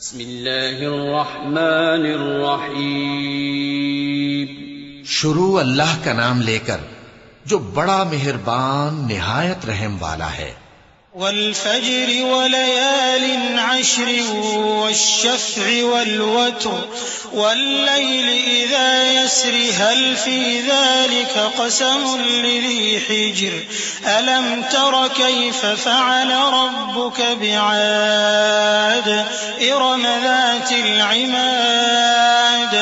बिस्मिल्लाहिर्रहमानिर्रहीम। शुरू अल्लाह का नाम लेकर जो बड़ा मेहरबान निहायत रहम वाला है। वल्फज्रि वलयालिन अश्रि वश्शफ़्इ वल्वत्रि वल्लैलि इज़ा यस्रि हल फ़ी ज़ालिका क़समुन लिज़ी हिज्र अलम तर कैफ़ फ़अल रब्बुक बिआद इरम ज़ातिल इमाद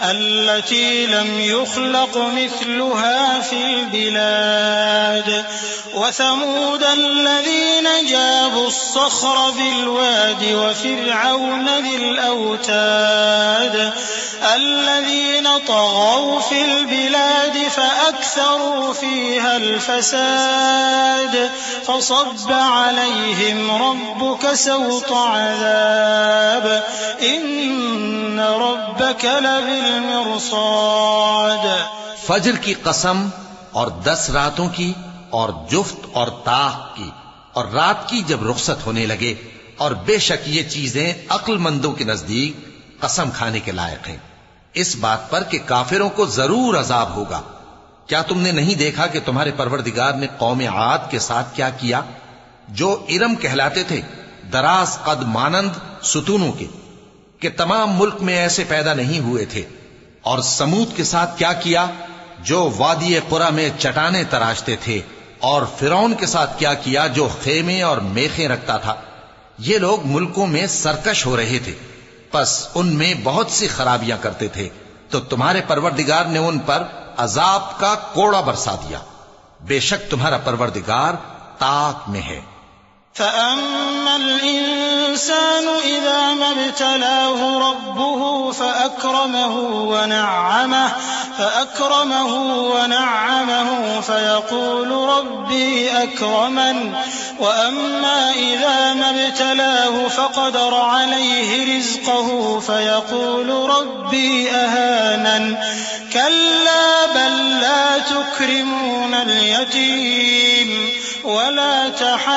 अल्लती लम युख़्लक़ मिस्लुहा फ़िल बिलाद वसमूद الذين جابوا الصخر بالواد وفرعون ذي الأوتاد الذين طغوا في البلاد فأكثروا فيها الفساد فصب عليهم ربك سوط عذاب إن ربك لبالمرصاد। फज्र की कसम और 10 रातों की और जुफ्त और ताक की और रात की जब रुखसत होने लगे, और बेशक ये चीजें अक्लमंदों के नजदीक कसम खाने के लायक हैं, इस बात पर कि काफिरों को जरूर अजाब होगा। क्या तुमने नहीं देखा कि तुम्हारे परवरदिगार ने कौम आद के साथ क्या किया, जो इरम कहलाते थे, दराज कद मानंद सुतूनों के, कि तमाम मुल्क में ऐसे पैदा नहीं हुए थे। और समूद के साथ क्या किया, जो वादी कुरा में चटाने तराशते थे। और फिरौन के साथ क्या किया, जो खेमे और मेखें रखता था। ये लोग मुल्कों में सरकश हो रहे थे, बस उनमें बहुत सी खराबियां करते थे, तो तुम्हारे परवरदिगार ने उन पर अजाब का कोड़ा बरसा दिया। बेशक तुम्हारा परवरदिगार ताक में है। فأما الإنسان إذا ما ابتلاه ربه فأكرمه ونعمه فيقول ربي أكرمن وأما إذا ما ابتلاه فقدر عليه رزقه فيقول ربي أهانن كلا بل لا تكرمون اليتيم ولا تحاضون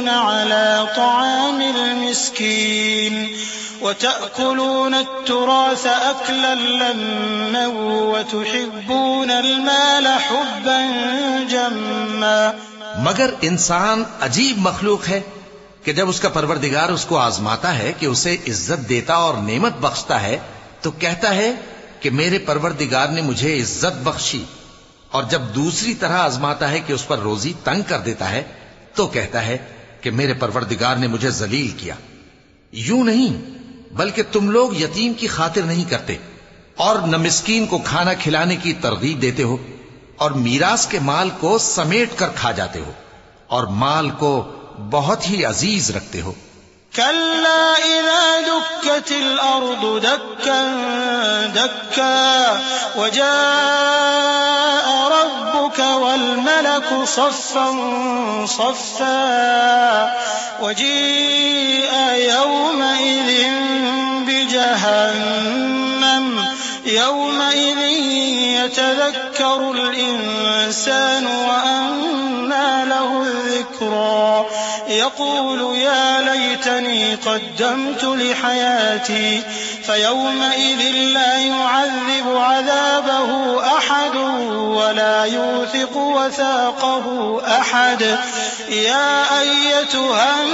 على طعام المسكين وتأكلون التراث أكلا لما وتحبون المال حبا جما। मगर इंसान अजीब मखलूक है कि जब उसका परवरदिगार उसको आजमाता है कि उसे इज्जत देता और नेमत बख्शता है, तो कहता है कि मेरे परवरदिगार ने मुझे इज्जत बख्शी, और जब दूसरी तरह आजमाता है कि उस पर रोजी तंग कर देता है, तो कहता है कि मेरे परवरदिगार ने मुझे जलील किया। यूं नहीं, बल्कि तुम लोग यतीम की खातिर नहीं करते, और न मिस्कीन को खाना खिलाने की तरगीब देते हो, और मीरास के माल को समेट कर खा जाते हो, और माल को बहुत ही अजीज रखते हो। कल्ला इज़ा दुक्कतिल अर्दु दक्कन दक्का वजाअ रब्बुक वल मलकु सफ़्फ़न सफ़्फ़ा वजीअ यौमइज़िन बिजहन्नम यौमइज़िन यतज़क्करुल इंसान वअन्ना लहुल ज़िक्रा यक़ूलु या लैतनी क़द्दमतु लिहयाती फयौमइज़ ला युअज़्ज़िबु अज़ाबहु अहद वला यूसिक़ु वसाक़हु अहद या अय्यतुहन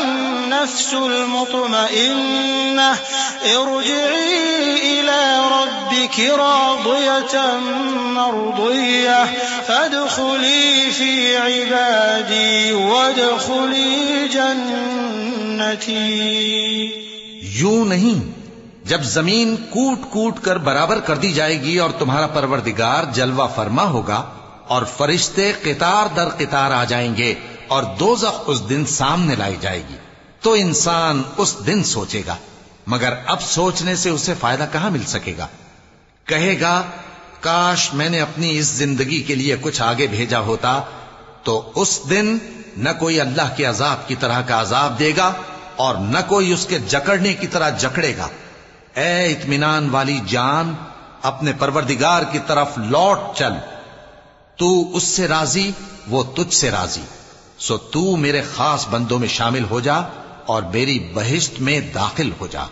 नफ्सुल मुत्मइन्नह इरजिई इला रब्बिकी रादियतन मर्दिय्यह फadkhuli फी इबादी वदखुली जन्नती। यूं नहीं, जब जमीन कूट कूट कर बराबर कर दी जाएगी और तुम्हारा परवरदिगार जलवा फरमा होगा, और फरिश्ते कितार दर कितार आ जाएंगे, और दोज़ख उस दिन सामने लाई जाएगी, तो इंसान उस दिन सोचेगा, मगर अब सोचने से उसे फायदा कहां मिल सकेगा। कहेगा, काश मैंने अपनी इस जिंदगी के लिए कुछ आगे भेजा होता, तो उस दिन न कोई अल्लाह के अजाब की तरह का अजाब देगा, और न कोई उसके जकड़ने की तरह जकड़ेगा। ए इत्मीनान वाली जान, अपने परवरदिगार की तरफ लौट चल, तू उससे राजी, वो तुझसे राजी, सो तू मेरे खास बंदों में शामिल हो जा और मेरी बहिश्त में दाखिल हो जा।